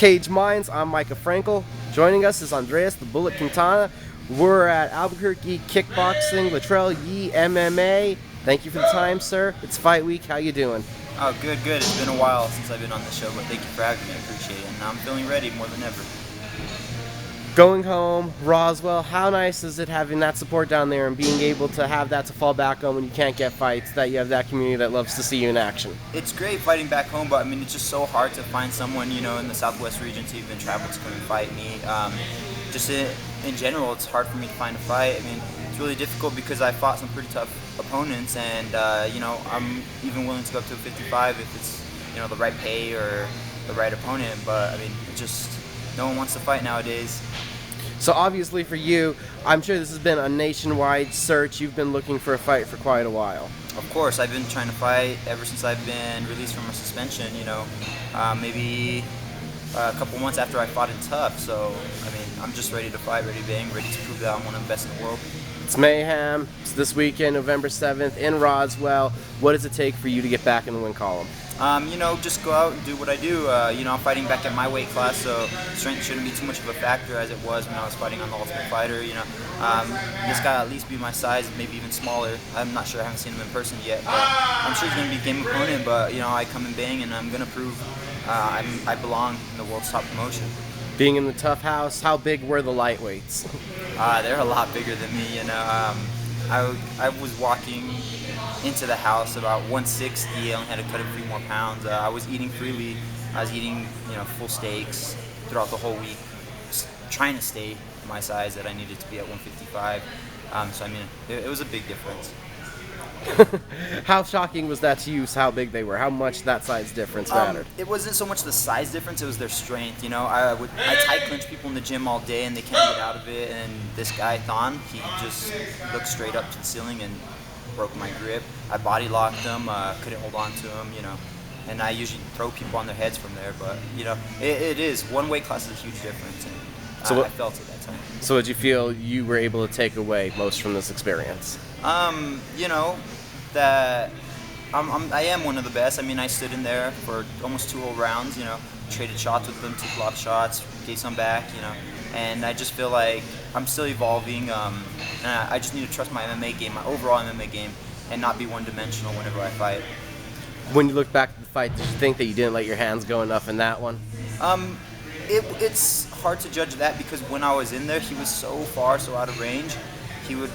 Cage Minds, I'm Micah Frankel. Joining us is Andreas the Bullet Quintana. We're at Albuquerque Kickboxing, Latrell Yee MMA. Thank you for the time, sir. It's fight week. How you doing? Oh, good. It's been a while since I've been on the show, but thank you for having me. I appreciate it, and I'm feeling ready more than ever. Going home, Roswell, how nice is it having that support down there and being able to have that to fall back on when you can't get fights, that you have that community that loves to see you in action? It's great fighting back home, but I mean, it's just so hard to find someone, in the Southwest region to even travel to come and fight me. Just in general, it's hard for me to find a fight. I mean, it's really difficult because I fought some pretty tough opponents, and I'm even willing to go up to a 55 if it's the right pay or the right opponent. But I mean, no one wants to fight nowadays. So obviously for you, I'm sure this has been a nationwide search. You've been looking for a fight for quite a while. Of course, I've been trying to fight ever since I've been released from my suspension, maybe a couple months after I fought in Tough. So, I mean, I'm just ready to fight, ready to bang, ready to prove that I'm one of the best in the world. It's Mayhem. It's this weekend, November 7th in Roswell. What does it take for you to get back in the win column? Just go out and do what I do. I'm fighting back at my weight class, so strength shouldn't be too much of a factor as it was when I was fighting on the Ultimate Fighter. This guy at least be my size, maybe even smaller. I'm not sure, I haven't seen him in person yet, but I'm sure he's going to be a game opponent, but, I come and bang, and I'm going to prove I belong in the world's top promotion. Being in the Tough house, how big were the lightweights? They're a lot bigger than me, I was walking into the house about 160. I only had to cut a few more pounds. I was eating freely. I was eating, full steaks throughout the whole week, just trying to stay my size that I needed to be at 155. So I mean, it was a big difference. How shocking was that to you, how big they were? How much that size difference mattered? It wasn't so much the size difference, it was their strength. I tight clinch people in the gym all day and they can't get out of it, and this guy, Thon, he just looked straight up to the ceiling and broke my grip. I body locked him, couldn't hold on to him, and I usually throw people on their heads from there, but, it is. One weight class is a huge difference, and I felt it that time. So what did you feel you were able to take away most from this experience? That I am one of the best. I mean, I stood in there for almost 2 whole rounds, traded shots with them, took a lot of shots, gave some back, and I just feel like I'm still evolving, and I just need to trust my MMA game, my overall MMA game, and not be one-dimensional whenever I fight. When you look back at the fight, did you think that you didn't let your hands go enough in that one? It's hard to judge that because when I was in there, he was so far, so out of range. He would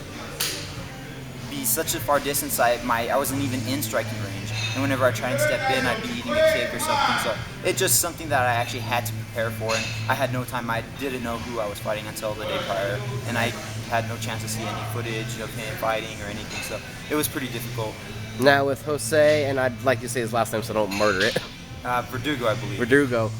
be such a far distance, I wasn't even in striking range. And whenever I try and step in, I'd be eating a kick or something. So it's just something that I actually had to prepare for, and I had no time. I didn't know who I was fighting until the day prior, and I had no chance to see any footage of him fighting or anything. So it was pretty difficult. Now with Jose, and I'd like to say his last name so I don't murder it. Verdugo, I believe. Verdugo.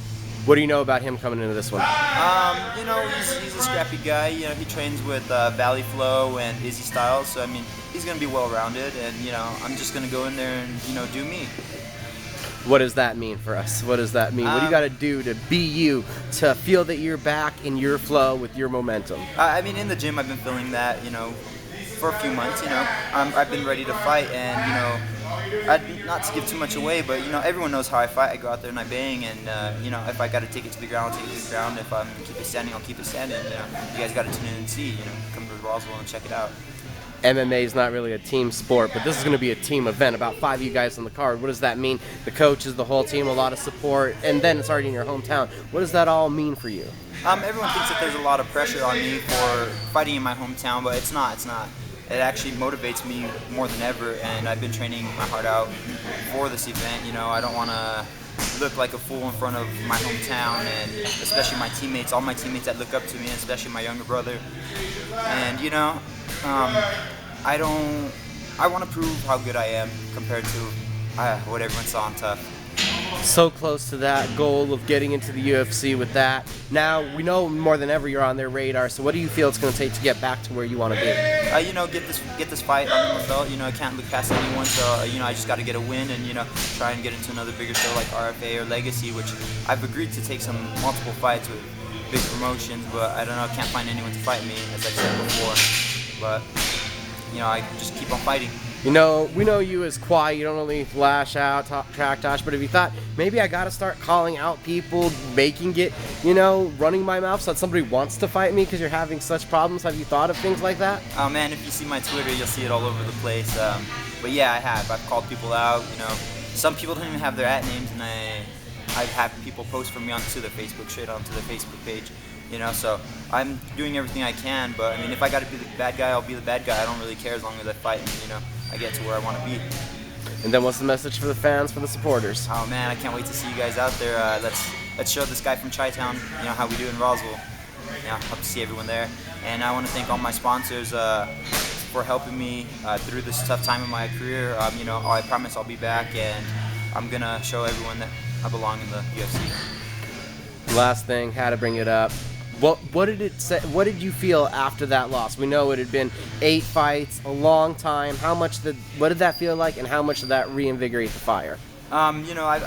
What do you know about him coming into this one? He's a scrappy guy. He trains with Valley Flow and Izzy Styles, so I mean, he's going to be well-rounded, and I'm just going to go in there and do me. What does that mean for us? What does that mean? What do you got to do to be you, to feel that you're back in your flow with your momentum? I mean, in the gym, I've been feeling that, for a few months. I've been ready to fight, and not to give too much away, but everyone knows how I fight. I go out there and I bang, and if I got to take it to the ground, I'll take it to the ground. If I'm gonna keep it standing, I'll keep it standing. You guys got to tune in and see. Come to Roswell and check it out. MMA is not really a team sport, but this is going to be a team event. About 5 of you guys on the card. What does that mean? The coaches, the whole team, a lot of support, and then it's already in your hometown. What does that all mean for you? Everyone thinks that there's a lot of pressure on me for fighting in my hometown, but it's not. It actually motivates me more than ever, and I've been training my heart out for this event. I don't want to look like a fool in front of my hometown, and especially my teammates, all my teammates that look up to me, and especially my younger brother. And I want to prove how good I am compared to what everyone saw on Tough. So close to that goal of getting into the UFC with that. Now, we know more than ever you're on their radar, so what do you feel it's going to take to get back to where you want to be? Get this fight under my belt. I can't look past anyone, so, I just got to get a win and, try and get into another bigger show like RFA or Legacy, which I've agreed to take some multiple fights with big promotions, but I don't know, I can't find anyone to fight me, as I said before. But I just keep on fighting. We know you as quiet. You don't really lash out, track talk. But if you thought maybe I got to start calling out people, making it, running my mouth so that somebody wants to fight me because you're having such problems, have you thought of things like that? Oh man, if you see my Twitter, you'll see it all over the place. But yeah, I have. I've called people out. Some people don't even have their @names, and I've had people post for me onto their Facebook, straight onto their Facebook page. So I'm doing everything I can. But I mean, if I got to be the bad guy, I'll be the bad guy. I don't really care as long as I fight and I get to where I want to be. And then what's the message for the fans, for the supporters? Oh man, I can't wait to see you guys out there. Let's show this guy from Chi-Town, how we do in Roswell. Hope to see everyone there. And I want to thank all my sponsors for helping me through this tough time in my career. I promise I'll be back, and I'm gonna show everyone that I belong in the UFC. Last thing, had to bring it up. What did it say? What did you feel after that loss? We know it had been 8 fights, a long time. What did that feel like, and how much did that reinvigorate the fire? I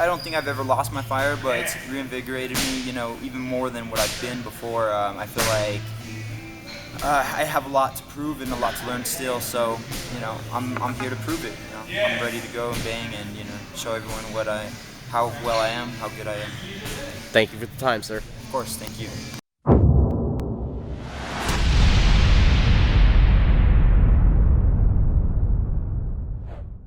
don't think I've ever lost my fire, but it's reinvigorated me, even more than what I've been before. I feel like I have a lot to prove and a lot to learn still. So, I'm here to prove it. I'm ready to go and bang and show everyone how well I am, how good I am. Thank you for the time, sir. Of course, thank you.